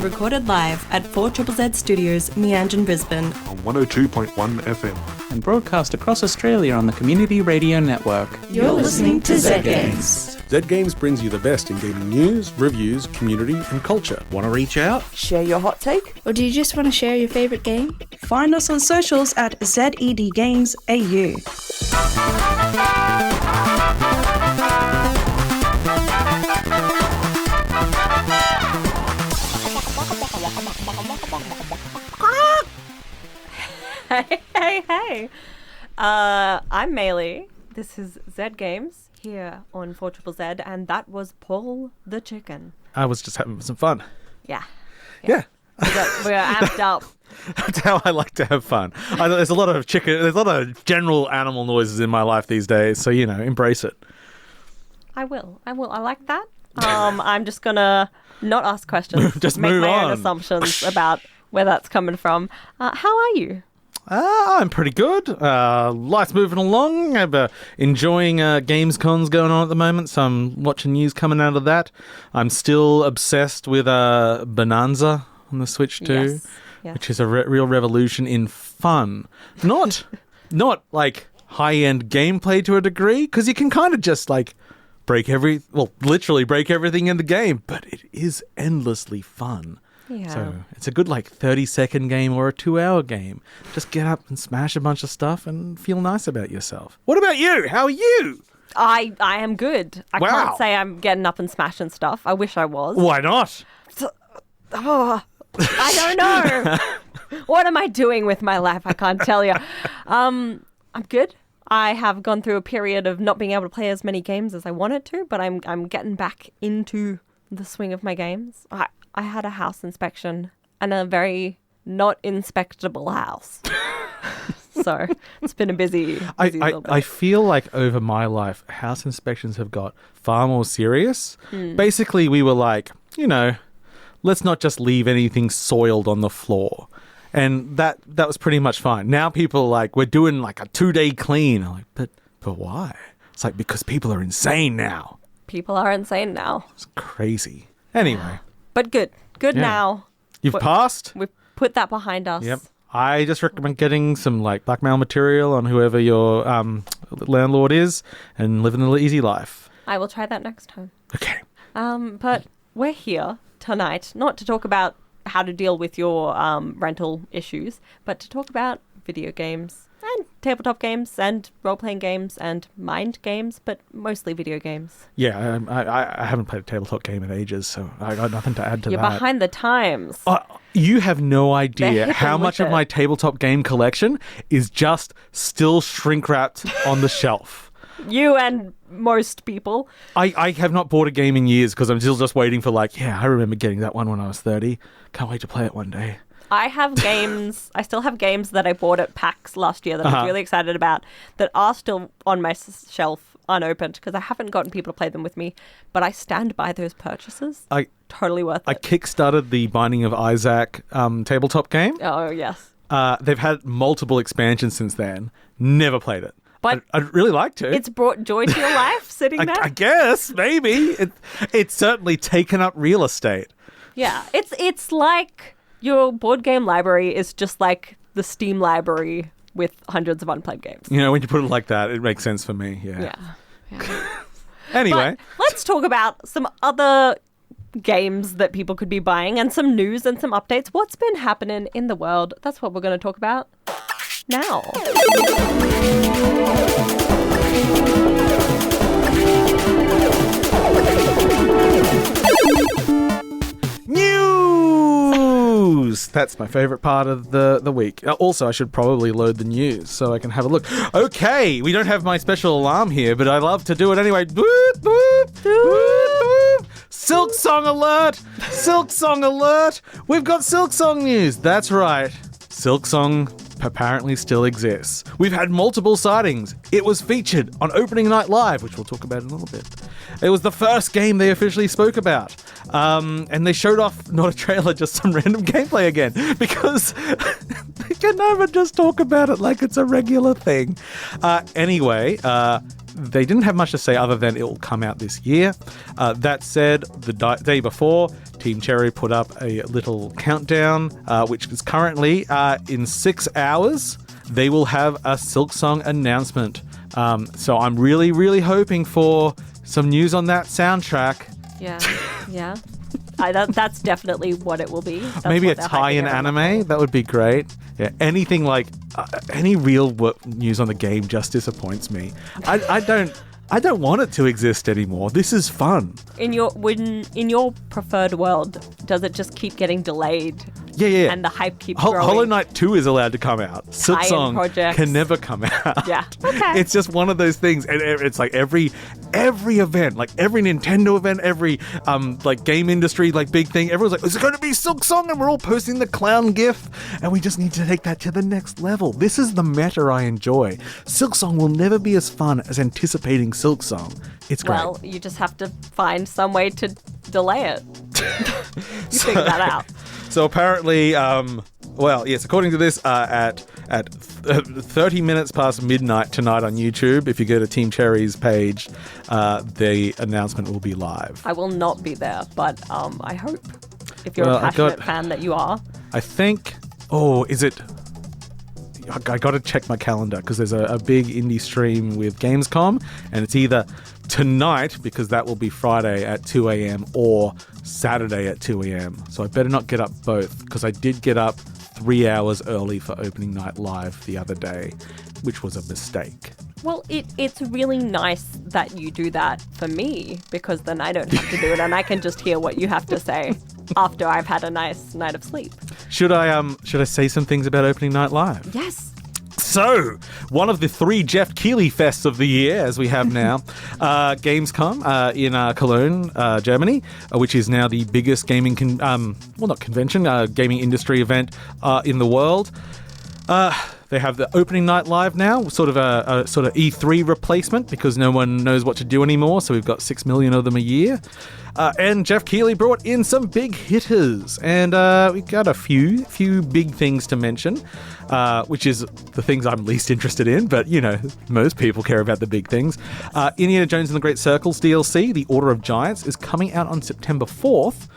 recorded live at 4ZZZ Studios, Meanjin, Brisbane. On 102.1 FM. And broadcast across Australia on the Community Radio Network. You're listening to Zed Games. Zed Games brings you the best in gaming news, reviews, community and culture. Want to reach out? Share your hot take? Or do you just want to share your favourite game? Find us on socials at Zed Games AU. Hey. I'm Maylee. This is Zed Games here on 4ZZZ, and that was Paul the Chicken. I was just having some fun. Yeah. Yeah. We're amped up. That's how I like to have fun. There's a lot of general animal noises in my life these days, so, embrace it. I will. I like that. I'm just going to not ask questions. Just make move my on. own assumptions about where that's coming from. How are you? I'm pretty good. Life's moving along. I'm enjoying Gamescom's going on at the moment, so I'm watching news coming out of that. I'm still obsessed with Bonanza on the Switch too, yes. which is a real revolution in fun. Not like high-end gameplay to a degree, because you can kind of just literally break everything in the game, but it is endlessly fun. Yeah. So it's a good 30-second game or a 2-hour game. Just get up and smash a bunch of stuff and feel nice about yourself. What about you? How are you? I am good. I can't say I'm getting up and smashing stuff. I wish I was. Why not? I don't know. What am I doing with my life? I can't tell you. I'm good. I have gone through a period of not being able to play as many games as I wanted to, but I'm getting back into the swing of my games. I had a house inspection and a very not inspectable house. So it's been a busy little bit. I feel like over my life, house inspections have got far more serious. Basically, we were let's not just leave anything soiled on the floor. And that was pretty much fine. Now people are like, we're doing a 2-day clean. I'm like, but why? It's because people are insane now. People are insane now. It's crazy. Anyway. But good now. You've passed? We've put that behind us. Yep. I just recommend getting some blackmail material on whoever your landlord is and living an easy life. I will try that next time. Okay. But we're here tonight not to talk about how to deal with your rental issues, but to talk about video games and tabletop games and role-playing games and mind games, but mostly video games. Yeah, I haven't played a tabletop game in ages, so I got nothing to add to You're that. You're behind the times. You have no idea how much of my tabletop game collection is just still shrink-wrapped on the shelf. You and most people. I have not bought a game in years because I'm still just waiting for I remember getting that one when I was 30. Can't wait to play it one day. I have games, I still have games that I bought at PAX last year that I was really excited about that are still on my shelf unopened because I haven't gotten people to play them with me, but I stand by those purchases. Totally worth it. I kickstarted the Binding of Isaac tabletop game. Oh, yes. They've had multiple expansions since then. Never played it. But I'd really like to. It's brought joy to your life sitting there? I guess, maybe. It's certainly taken up real estate. Yeah, it's like your board game library is just like the Steam library with hundreds of unplayed games. When you put it like that, it makes sense for me, yeah. Anyway. But let's talk about some other games that people could be buying and some news and some updates. What's been happening in the world? That's what we're going to talk about now. News! That's my favourite part of the week. Also, I should probably load the news so I can have a look. Okay, we don't have my special alarm here, but I love to do it anyway. Boop, boop, boop, boop. Silk Song alert! Silk Song alert! We've got Silk Song news. That's right. Silk Song apparently still exists. We've had multiple sightings. It was featured on Opening Night Live, which we'll talk about in a little bit. It was the first game they officially spoke about. And they showed off, not a trailer, just some random gameplay again, because they can never just talk about it like it's a regular thing. Anyway, they didn't have much to say other than it will come out this year. That said, the day before, Team Cherry put up a little countdown, which is currently in 6 hours. They will have a Silksong announcement. So I'm really, really hoping for some news on that soundtrack. Yeah. That's definitely what it will be. That's Maybe a what they're tie-in hyping around anime. for. That would be great. Yeah, anything like any real news on the game just disappoints me. I don't want it to exist anymore. This is fun. In your preferred world, does it just keep getting delayed? Yeah. And the hype keeps growing. Hollow Knight 2 is allowed to come out. Silksong projects. can never come out. Yeah. Okay. It's just one of those things. And it's like every event, like every Nintendo event, every like game industry, like big thing, everyone's like, is it going to be Silksong? And we're all posting the clown gif. And we just need to take that to the next level. This is the meta I enjoy. Silksong will never be as fun as anticipating Silksong. It's great. Well, you just have to find some way to delay it. You figure that out. So apparently, yes, according to this, at 30 minutes past midnight tonight on YouTube, if you go to Team Cherry's page, the announcement will be live. I will not be there, but I hope, if you're Well, a passionate fan, that you are. I think, is it... I got to check my calendar because there's a big indie stream with Gamescom, and it's either tonight, because that will be Friday at 2 a.m. or Saturday at 2 a.m. So I better not get up both, because I did get up 3 hours early for opening night live the other day, which was a mistake. Well, it's really nice that you do that for me, because then I don't have to do it and I can just hear what you have to say after I've had a nice night of sleep. Should I say some things about opening night live? Yes. So, one of the 3 Jeff Keighley fests of the year, as we have now, Gamescom in Cologne, Germany, which is now the biggest gaming, gaming industry event in the world. They have the opening night live now, sort of a sort of E3 replacement, because no one knows what to do anymore, so we've got 6 million of them a year. And Jeff Keighley brought in some big hitters, and we got a few big things to mention, which is the things I'm least interested in, but, you know, most people care about the big things. Indiana Jones and the Great Circles DLC, The Order of Giants, is coming out on September 4th,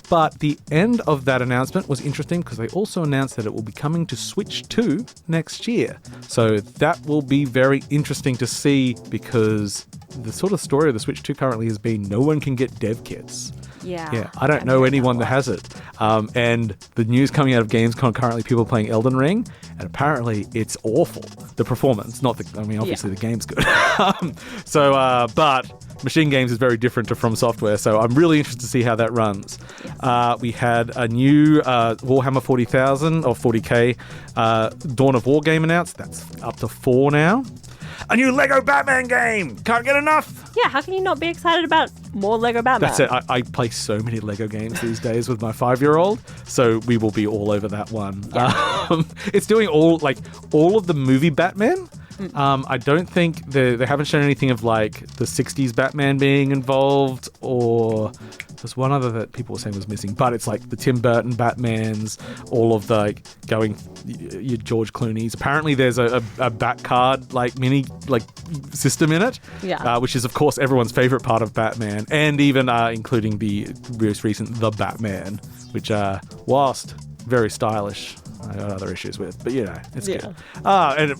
but the end of that announcement was interesting because they also announced that it will be coming to Switch 2 next year. So that will be very interesting to see, because the sort of story of the Switch 2 currently has been no one can get dev kits. Yeah, I don't know anyone that has it. And the news coming out of Gamescom currently, people playing Elden Ring, and apparently it's awful. The performance, obviously the game's good. But Machine Games is very different to From Software, so I'm really interested to see how that runs. Yes. We had a new Warhammer 40,000 or 40k Dawn of War game announced. That's up to 4 now. A new Lego Batman game! Can't get enough! Yeah, how can you not be excited about more Lego Batman? That's it. I play so many Lego games these days with my 5-year-old, so we will be all over that one. Yeah. It's doing all of the movie Batman. I don't think they haven't shown anything of like the 60s Batman being involved, or there's one other that people were saying was missing, but it's like the Tim Burton Batmans, all of the your George Clooney's. Apparently there's a bat card mini system in it, which is of course everyone's favorite part of Batman, and even including the most recent The Batman, which whilst very stylish, I got other issues with, but it's good. And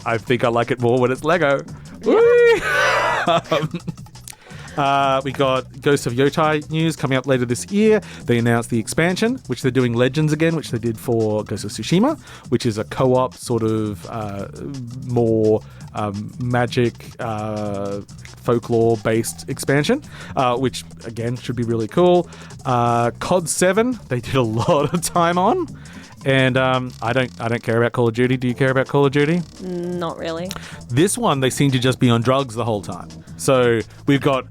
I think I like it more when it's Lego. We got Ghost of Yotai news coming up later this year. They announced the expansion, which they're doing Legends again, which they did for Ghost of Tsushima, which is a co-op sort of more magic folklore-based expansion, which again should be really cool. COD 7, they did a lot of time on. And I don't care about Call of Duty. Do you care about Call of Duty? Not really. This one, they seem to just be on drugs the whole time. So we've got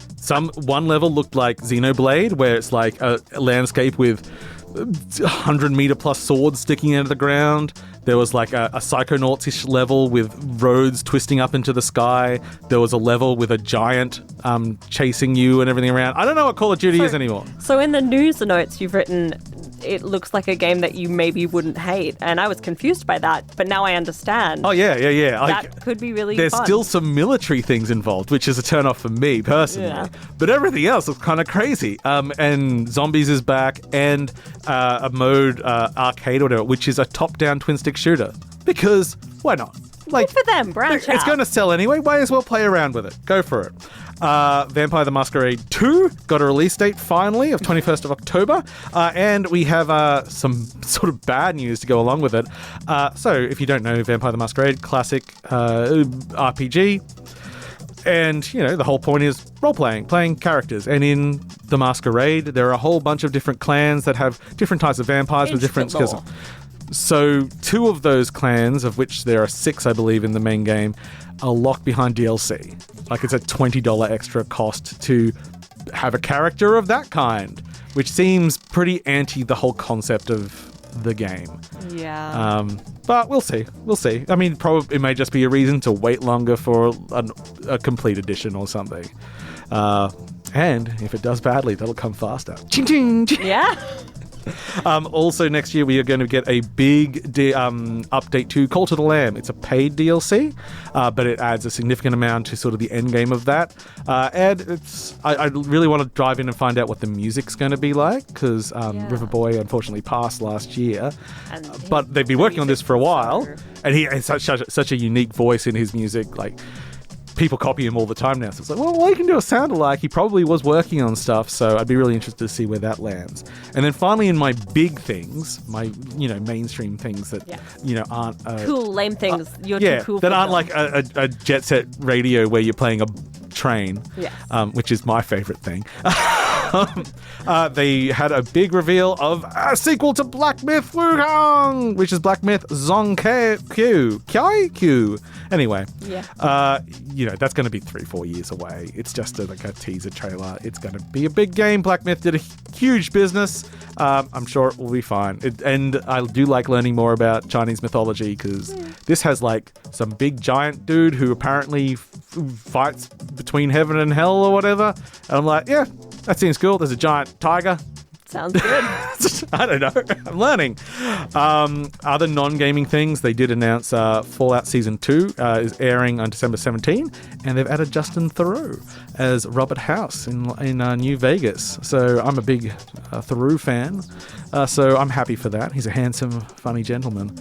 one level looked like Xenoblade, where it's like a landscape with 100-meter plus swords sticking out of the ground. There was like a Psychonauts-ish level with roads twisting up into the sky. There was a level with a giant chasing you and everything around. I don't know what Call of Duty is anymore. So in the news notes, you've written it looks like a game that you maybe wouldn't hate. And I was confused by that, but now I understand. Oh, yeah. That could be really There's fun. still some military things involved, which is a turn-off for me, personally. Yeah. But everything else looks kind of crazy. And Zombies is back, and a mode, Arcade or whatever, which is a top-down twin-stick shooter. Because, why not? Like, Good for them, branch out. It's going to sell anyway. Might as well play around with it. Go for it. Vampire the Masquerade 2 got a release date finally of 21st of October. And we have some sort of bad news to go along with it. So if you don't know Vampire the Masquerade, classic RPG. And, the whole point is role-playing, playing characters. And in the Masquerade, there are a whole bunch of different clans that have different types of vampires with different skills. So 2 of those clans, of which there are 6, I believe, in the main game, are locked behind DLC. Like, it's a $20 extra cost to have a character of that kind, which seems pretty anti the whole concept of the game. Yeah. But we'll see. I mean, probably it may just be a reason to wait longer for a complete edition or something. And if it does badly, that'll come faster. Ching, ching, ching. Yeah. Also, next year we are going to get a big update to Call to the Lamb. It's a paid DLC, but it adds a significant amount to sort of the end game of that. And I really want to dive in and find out what the music's going to be like, because Riverboy unfortunately passed last year. But they've been working on this for a while, and he has such a unique voice in his music. Like, people copy him all the time now. So it's like, well, he can do a sound alike. He probably was working on stuff, so I'd be really interested to see where that lands. And then finally, in my big things, my mainstream things that aren't cool, lame things. You're too cool. That for aren't them. like a jet set radio where you're playing a train. Yes. Which is my favorite thing. They had a big reveal of a sequel to Black Myth Wukong, which is Black Myth Zong-Q. Anyway, that's going to be 3-4 years away. It's just like a teaser trailer. It's going to be a big game. Black Myth did a huge business. I'm sure it will be fine. And I do like learning more about Chinese mythology, because this has like some big giant dude who apparently fights between heaven and hell or whatever. And I'm like, yeah, that seems cool. There's a giant tiger. Sounds good. I don't know. I'm learning. Other non-gaming things, they did announce Fallout Season 2 is airing on December 17, and they've added Justin Theroux as Robert House in New Vegas. So I'm a big Theroux fan, so I'm happy for that. He's a handsome, funny gentleman.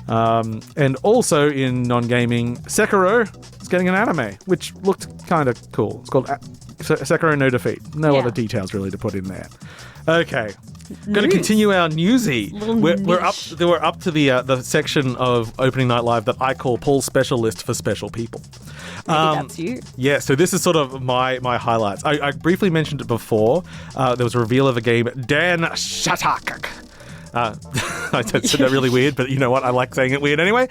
And also in non-gaming, Sekiro is getting an anime, which looked kind of cool. It's called Sekiro No Defeat. No other details really to put in there. Okay, going to continue our newsy. We're up to the section of Opening Night Live that I call Paul's Special List for special people. Maybe that's you. Yeah, so this is sort of my highlights. I briefly mentioned it before. There was a reveal of a game, Dan Shatak. I said that really weird, but you know what? I like saying it weird anyway.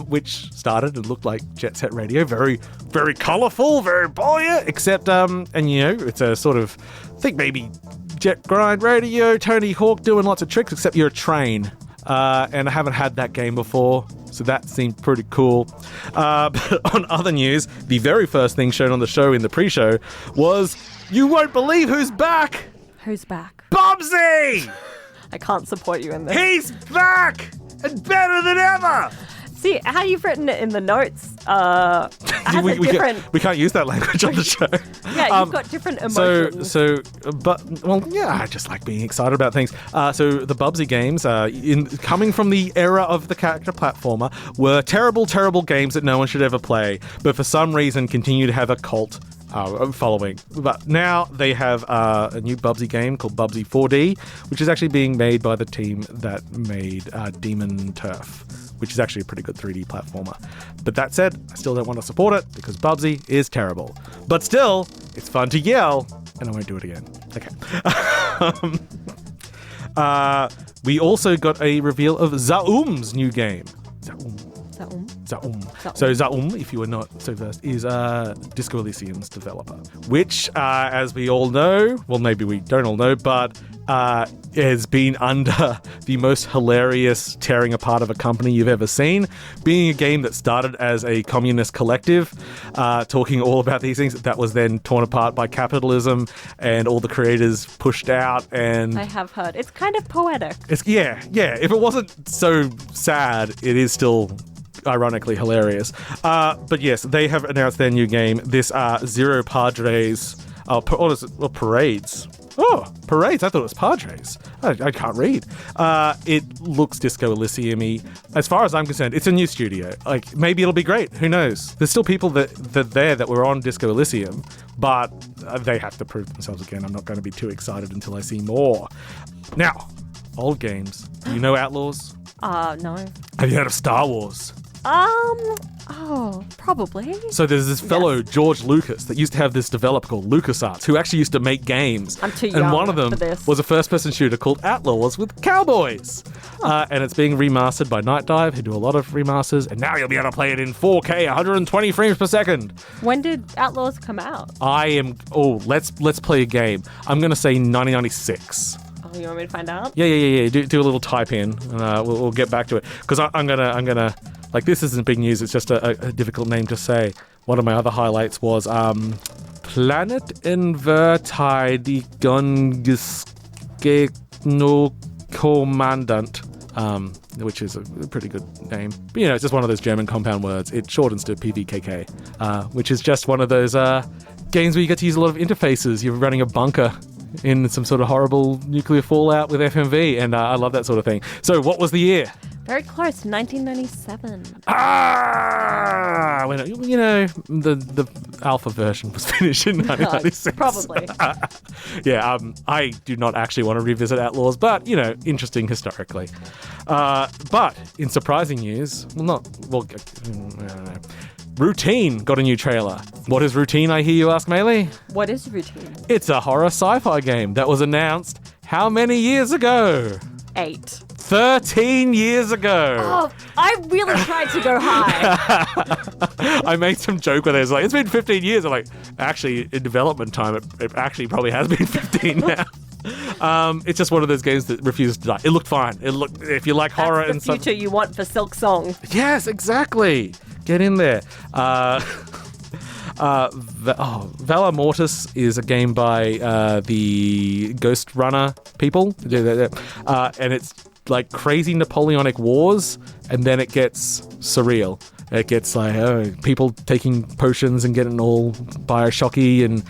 Which started and looked like Jet Set Radio, very, very colourful, very buoyant. Except, it's a sort of, I think maybe Jet Grind Radio, Tony Hawk doing lots of tricks. Except you're a train, and I haven't had that game before, so that seemed pretty cool. But on other news, the very first thing shown on the show in the pre-show was, you won't believe who's back. Who's back? Bobsy! I can't support you in this. He's back! And better than ever! See, how you've written it in the notes we can't use that language on the show. Yeah, you've got different emotions. I just like being excited about things. So the Bubsy games, coming from the era of the character platformer, were terrible, terrible games that no one should ever play, but for some reason continue to have a cult following. But now they have a new Bubsy game called Bubsy 4D, which is actually being made by the team that made Demon Turf, which is actually a pretty good 3D platformer. But that said, I still don't want to support it because Bubsy is terrible. But still, it's fun to yell, and I won't do it again. Okay. We also got a reveal of Zaum's new game. Zaum. So Zaum, if you are not so versed, is Disco Elysium's developer, which, as we all know, well, maybe we don't all know, but has been under the most hilarious tearing apart of a company you've ever seen. Being a game that started as a communist collective, talking all about these things, that was then torn apart by capitalism and all the creators pushed out. And I have heard. It's kind of poetic. Yeah. If it wasn't so sad, it is still ironically hilarious. But yes, they have announced their new game. This Zero Padres, Parades. Oh, Parades. I thought it was Padres. I can't read. It looks Disco Elysium-y. As far as I'm concerned, it's a new studio. Like, maybe it'll be great. Who knows? There's still people that were on Disco Elysium, but they have to prove themselves again. I'm not going to be too excited until I see more. Now, old games. Do you know Outlaws? No. Have you heard of Star Wars? Probably. So there's this fellow, George Lucas, that used to have this developer called LucasArts, who actually used to make games. I'm too and young one of them for this. was a first-person shooter called Outlaws with cowboys. And it's being remastered by Night Dive, who do a lot of remasters, and now you'll be able to play it in 4K, 120 frames per second. When did Outlaws come out? Let's play a game. I'm going to say 1996. Oh, you want me to find out? Yeah. Do a little type in, and we'll get back to it. Because I'm gonna. Like, this isn't big news, it's just a difficult name to say. One of my other highlights was Planet Invertide Gungesgegno Commandant, which is a pretty good name. But, it's just one of those German compound words. It shortens to PVKK, which is just one of those games where you get to use a lot of interfaces. You're running a bunker in some sort of horrible nuclear fallout with FMV, and I love that sort of thing. So what was the year? Very close, 1997. When the alpha version was finished in 1996. Probably. Yeah, I do not actually want to revisit Outlaws, but interesting historically. But in surprising news, I don't know. Routine got a new trailer. What is Routine, I hear you ask, Maylee? What is Routine? It's a horror sci-fi game that was announced how many years ago? 8. 13 years ago. Oh, I really tried to go high. I made some joke where it was like, it's been 15 years. I'm like, actually, in development time, it actually probably has been 15 now. It's just one of those games that refuses to die. It looked fine. If you like horror and stuff. That's the future you want for Silk Song. Yes, exactly. Get in there. Valor Mortis is a game by the Ghost Runner people. And it's like crazy Napoleonic Wars, and then it gets surreal. It gets like people taking potions and getting all Bioshocky, and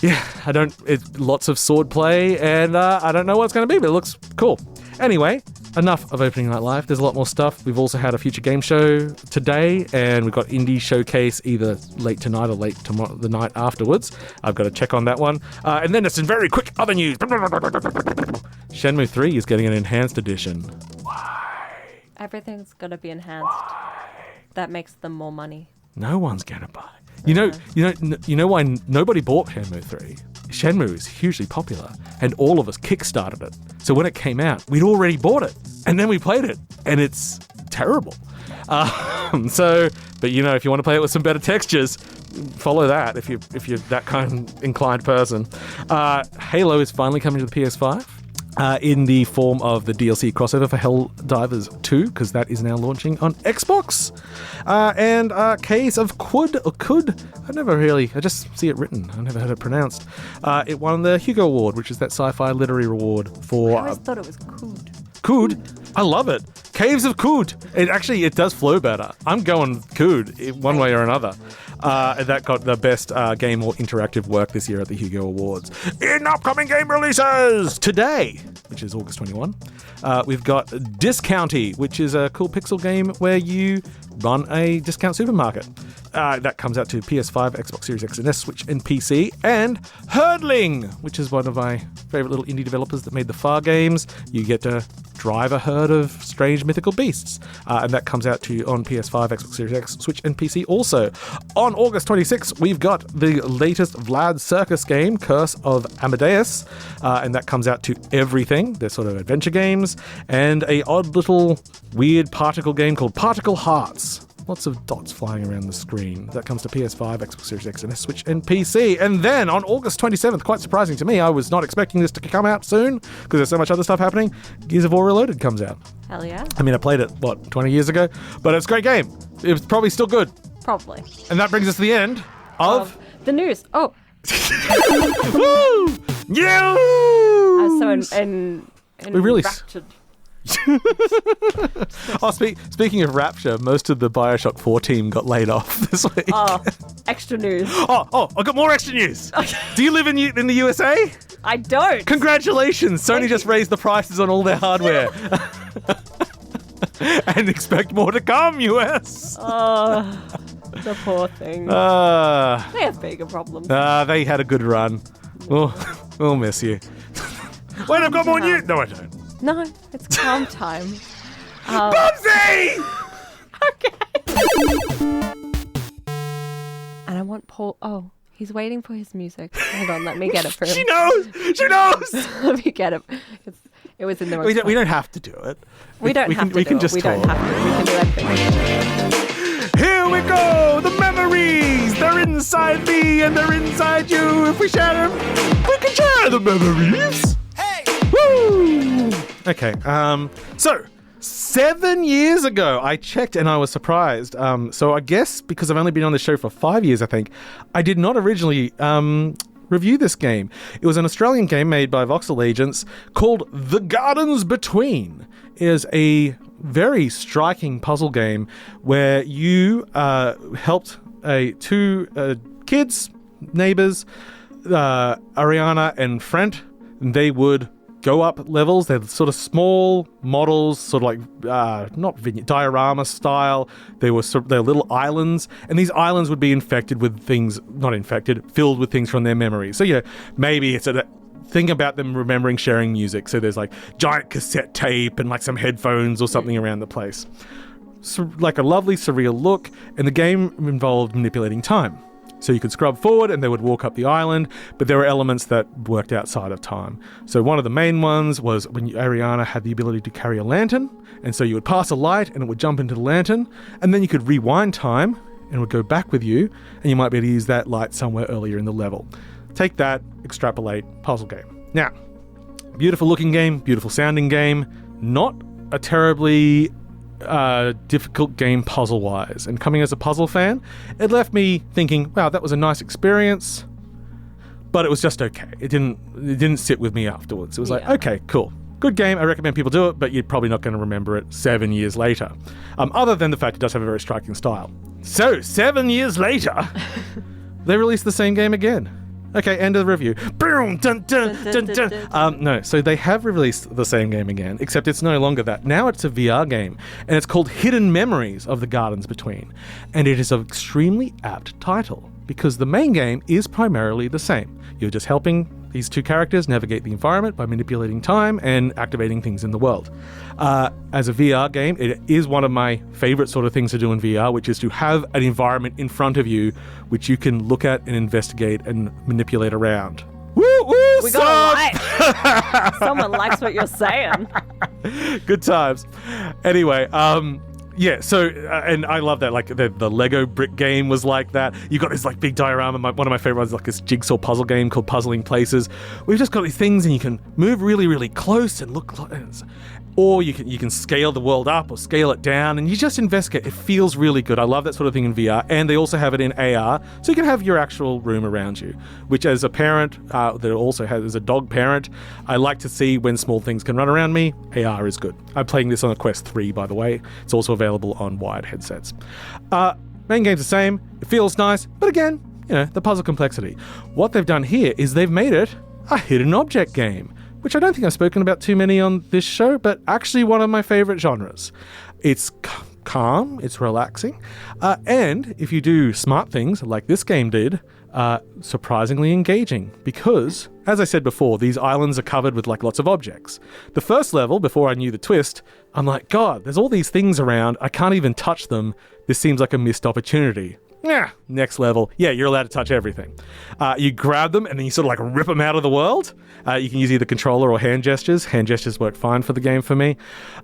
it's lots of sword play, and I don't know what it's going to be, but it looks cool. Anyway, enough of Opening Night Live. There's a lot more stuff. We've also had a Future Game Show today, and we've got Indie Showcase either late tonight or late tomorrow, the night afterwards. I've got to check on that one. And then it's in very quick other news. Shenmue 3 is getting an enhanced edition. Why? Everything's going to be enhanced. That makes them more money. No one's going to buy. You know why nobody bought Shenmue 3? Shenmue is hugely popular, and all of us kickstarted it. So when it came out, we'd already bought it, and then we played it, and it's terrible. But if you want to play it with some better textures, follow that if you're that kind of inclined person. Halo is finally coming to the PS5. In the form of the DLC crossover for Helldivers 2, because that is now launching on Xbox. And Caves of Kud, I just see it written. I never heard it pronounced. It won the Hugo Award, which is that sci-fi literary award for... I always thought it was Kud. Kud? I love it. Caves of Kud. It does flow better. I'm going Kud, one way or another. That got the best game or interactive work this year at the Hugo Awards. In upcoming game releases today, which is August 21, we've got Discounty, which is a cool pixel game where you run a discount supermarket. That comes out to PS5, Xbox Series X and S, Switch, and PC. And Herdling, which is one of my favorite little indie developers that made the Far games. You get to drive a herd of strange mythical beasts. And that comes out to you on PS5, Xbox Series X, Switch, and PC also. On August 26th, we've got the latest Vlad Circus game, Curse of Amadeus. And that comes out to everything. They're sort of adventure games. And a odd little weird particle game called Particle Hearts. Lots of dots flying around the screen. That comes to PS5, Xbox Series X and S, Switch, and PC. And then on August 27th, quite surprising to me, I was not expecting this to come out soon because there's so much other stuff happening. Gears of War Reloaded comes out. Hell yeah. I mean, I played it, 20 years ago? But it's a great game. It's probably still good. Probably. And that brings us to the end of the news. Oh. Woo! News! I was so We really enraptured. Speaking of Rapture, most of the Bioshock 4 team got laid off this week. Oh, extra news. Oh, I got more extra news. Okay. Do you live in the USA? I don't. Congratulations. Sony just raised the prices on all their hardware. And expect more to come, US. Oh, the poor thing. They have bigger problems. They had a good run. We'll miss you. Wait, I've got more news. No, I don't. No, it's calm time. Bubsy! Okay. And I want Paul. Oh, he's waiting for his music. Hold on, let me get it for him. She knows! Let me get it. It was in the wrong We don't have to do it. We don't have to do it. We can just talk. We can do everything. Here we go! The memories! They're inside me and they're inside you. If we share them, we can share the memories. Hey! Woo! Okay, so 7 years ago, I checked and I was surprised. So I guess because I've only been on the show for 5 years, I think, I did not originally review this game. It was an Australian game made by Voxel agents called The Gardens Between. It is a very striking puzzle game where you helped two kids, neighbors, Ariana and Frent. They would go up levels. They're sort of small models, sort of like not vignette, diorama style. They're little islands, and these islands would be infected with things, not infected, filled with things from their memories. So yeah, maybe it's a thing about them remembering sharing music. So there's like giant cassette tape and like some headphones or something around the place. So, like a lovely surreal look, and the game involved manipulating time. So you could scrub forward and they would walk up the island, but there were elements that worked outside of time. So one of the main ones was when Ariana had the ability to carry a lantern, and so you would pass a light and it would jump into the lantern, and then you could rewind time and it would go back with you, and you might be able to use that light somewhere earlier in the level. Take that, extrapolate, puzzle game. Now, beautiful looking game, beautiful sounding game, not a terribly difficult game puzzle-wise, and coming as a puzzle fan, it left me thinking, wow, that was a nice experience, but it was just okay. It didn't sit with me afterwards. It was like, okay, cool, good game, I recommend people do it, but you're probably not going to remember it 7 years later. Other than the fact it does have a very striking style. So, 7 years later, they released the same game again. Okay, end of the review. Boom! Dun, dun, dun, dun. No, so they have released the same game again, except it's no longer that. Now it's a VR game, and it's called Hidden Memories of the Gardens Between. And it is an extremely apt title, because the main game is primarily the same. You're just helping these two characters navigate the environment by manipulating time and activating things in the world. As a VR game, it is one of my favorite sort of things to do in VR, which is to have an environment in front of you which you can look at and investigate and manipulate around. Woo woo! We got a light. Someone likes what you're saying. Good times. Anyway, yeah, so, and I love that, like, the Lego brick game was like that. You got this, like, big diorama. One of my favorite ones is, like, this jigsaw puzzle game called Puzzling Places. We've just got these things, and you can move really, really close and look close. Or you can scale the world up or scale it down, and you just investigate. It feels really good. I love that sort of thing in VR, and they also have it in AR, so you can have your actual room around you, which as a parent that also has, as a dog parent, I like to see when small things can run around me. AR is good. I'm playing this on a Quest 3, by the way. It's also available on wired headsets. Main game's the same. It feels nice, but again, the puzzle complexity. What they've done here is they've made it a hidden object game, which I don't think I've spoken about too many on this show, but actually one of my favorite genres. It's calm, it's relaxing, and if you do smart things like this game did, surprisingly engaging, because, as I said before, these islands are covered with like lots of objects. The first level, before I knew the twist, I'm like, God, there's all these things around, I can't even touch them. This seems like a missed opportunity. Yeah, next level. Yeah, you're allowed to touch everything. You grab them and then you sort of like rip them out of the world. You can use either controller or hand gestures. Hand gestures work fine for the game for me.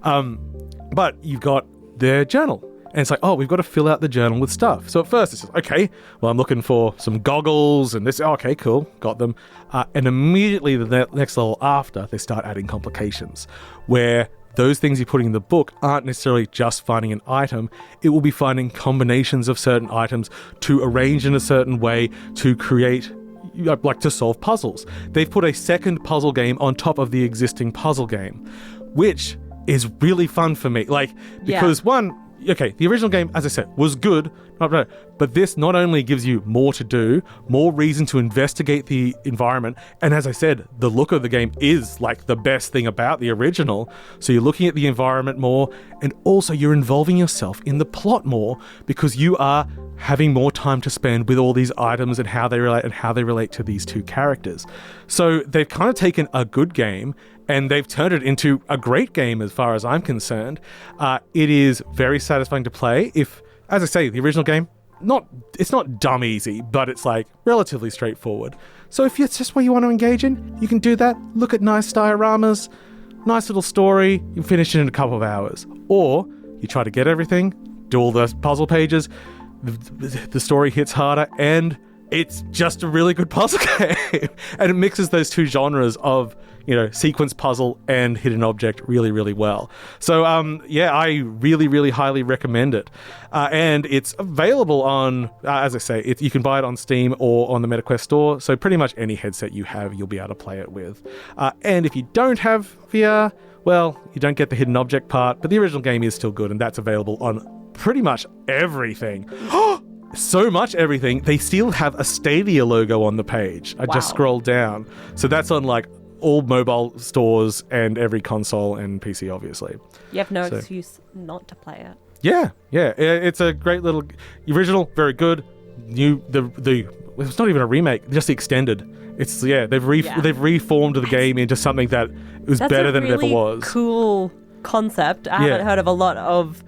But you've got their journal. And it's like, oh, we've got to fill out the journal with stuff. So at first it's just, okay, well, I'm looking for some goggles and this. Oh, okay, cool, got them. And immediately the next level after, they start adding complications where those things you're putting in the book aren't necessarily just finding an item. It will be finding combinations of certain items to arrange in a certain way to create, like, to solve puzzles. They've put a second puzzle game on top of the existing puzzle game, which is really fun for me. Like, because one, okay, the original game, as I said, was good, but this not only gives you more to do, more reason to investigate the environment, and as I said, the look of the game is like the best thing about the original. So you're looking at the environment more, and also you're involving yourself in the plot more because you are having more time to spend with all these items and how they relate to these two characters. So they've kind of taken a good game and they've turned it into a great game as far as I'm concerned. It is very satisfying to play. If, as I say, the original game, it's not dumb easy, but it's like relatively straightforward. So if it's just what you want to engage in, you can do that. Look at nice dioramas, nice little story, you finish it in a couple of hours. Or you try to get everything, do all the puzzle pages, the story hits harder, and it's just a really good puzzle game. And it mixes those two genres of, sequence puzzle and hidden object really, really well. So, I really, really highly recommend it. And it's available on, as I say, you can buy it on Steam or on the MetaQuest store. So pretty much any headset you have, you'll be able to play it with. And if you don't have VR, well, you don't get the hidden object part, but the original game is still good, and that's available on pretty much everything. So much everything. They still have a Stadia logo on the page. I just scrolled down. So that's on like all mobile stores and every console and PC, obviously. You have no excuse not to play it. Yeah. It's a great little original, very good. It's not even a remake, just the extended. They've reformed the game into something that was better than it ever was. That's a really cool concept. I haven't heard of a lot of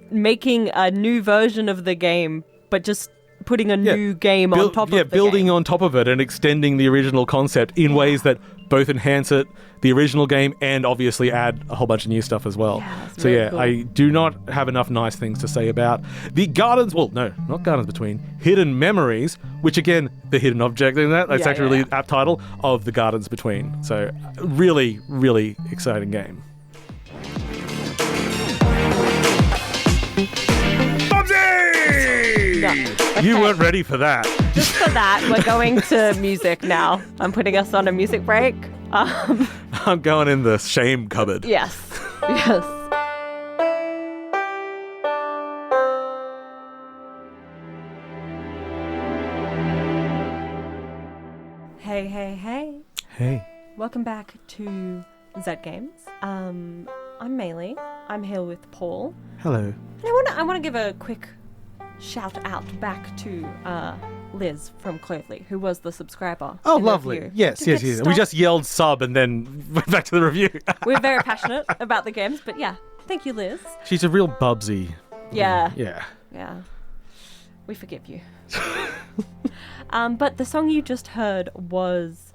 making a new version of the game, but just putting a new game on top of the building game. on top of it and extending the original concept in ways that both enhance it, the original game, and obviously add a whole bunch of new stuff as well. So cool. I do not have enough nice things to say about the Gardens, well, no, not Gardens Between, Hidden Memories, which again, the hidden object in that's actually a really apt title of the Gardens Between. So really, really exciting game. No. Okay. You weren't ready for that. Just for that, we're going to music now. I'm putting us on a music break. I'm going in the shame cupboard. Yes. Hey. Welcome back to Zed Games. I'm Maylee. I'm here with Paul. Hello. And I want to give a quick shout out back to Liz from Clothely, who was the subscriber. Oh, lovely. Yes. We just yelled sub and then went back to the review. We're very passionate about the games, but yeah, thank you, Liz. She's a real bubsy. Yeah. Yeah. We forgive you. But the song you just heard was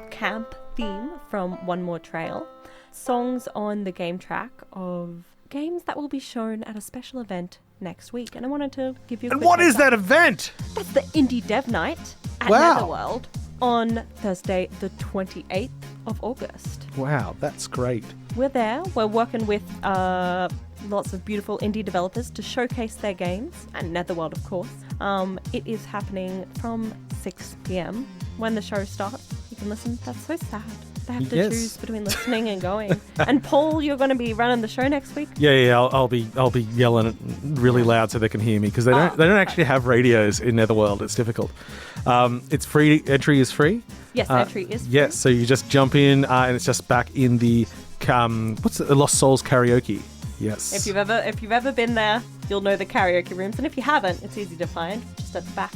Camp Theme from One More Trail. Songs on the game track of games that will be shown at a special event next week. And I wanted to give you a quick what is that event? That's the Indie Dev Night at Netherworld on Thursday, the 28th of August. Wow, that's great. We're there. We're working with lots of beautiful indie developers to showcase their games, and Netherworld, of course. It is happening from 6 p.m. When the show starts, you can listen. That's so sad. They have to choose between listening and going. And Paul, you're going to be running the show next week. Yeah. I'll be yelling it really loud so they can hear me because they don't actually have radios in Netherworld. It's difficult. It's free. Entry is free. Yes, entry is free. Yes, so you just jump in and it's just back in the Lost Souls karaoke. Yes. If you've ever been there, you'll know the karaoke rooms, and if you haven't, it's easy to find. Just at the back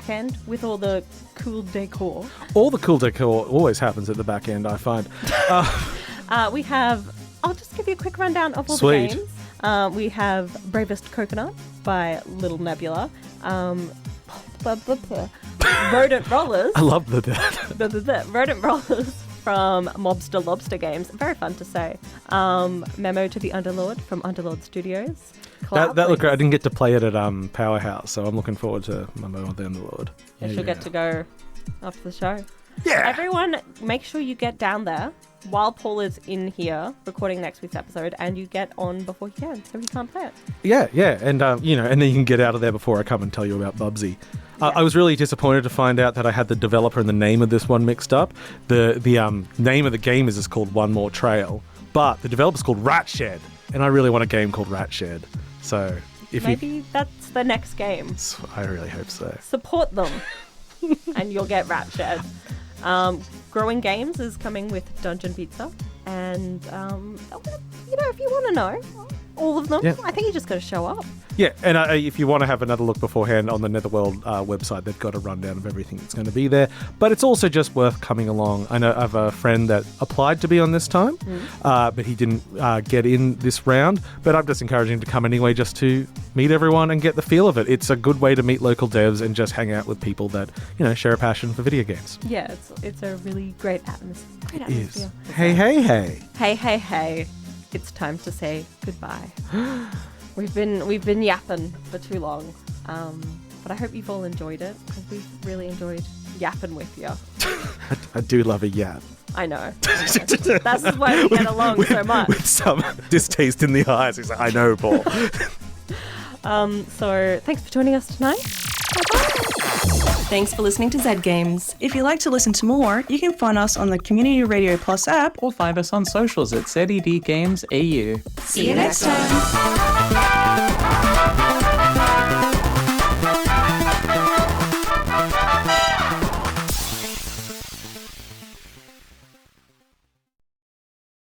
end with all the cool decor. All the cool decor always happens at the back end, I find. We have. I'll just give you a quick rundown of all the games. We have Bravest Coconut by Little Nebula. Rodent Rollers. I love that. Rodent Rollers from Mobster Lobster Games. Very fun to say. Memo to the Underlord from Underlord Studios. That looked great. I didn't get to play it at Powerhouse, so I'm looking forward to Memo with the Underlord. She'll get to go after the show. Yeah. Everyone, make sure you get down there while Paul is in here recording next week's episode, and you get on before you can, so he can't play it. Yeah, and and then you can get out of there before I come and tell you about Bubsy. I was really disappointed to find out that I had the developer and the name of this one mixed up. The name of the game is called One More Trail, but the developer's called Rat Shed, and I really want a game called Rat Shed. So maybe that's the next game. I really hope so. Support them, and you'll get Rat Shed. Growing Games is coming with Dungeon Pizza, and if you want to know all of them, I think you just got to show up. Yeah, and if you want to have another look beforehand on the Netherworld website, they've got a rundown of everything that's going to be there. But it's also just worth coming along. I know I have a friend that applied to be on this time, but he didn't get in this round. But I'm just encouraging him to come anyway, just to meet everyone and get the feel of it. It's a good way to meet local devs and just hang out with people that share a passion for video games. Yeah, it's a really great atmosphere. It is. Hey. It's time to say goodbye. We've been yapping for too long, but I hope you've all enjoyed it, because we've really enjoyed yapping with you. I do love a yap. I know. That's why we get along so much. With some distaste in the eyes. He's like, I know, Paul. So thanks for joining us tonight. Thanks for listening to Zed Games. If you'd like to listen to more, you can find us on the Community Radio Plus app. Or find us on socials at Zed Games AU. See you next time.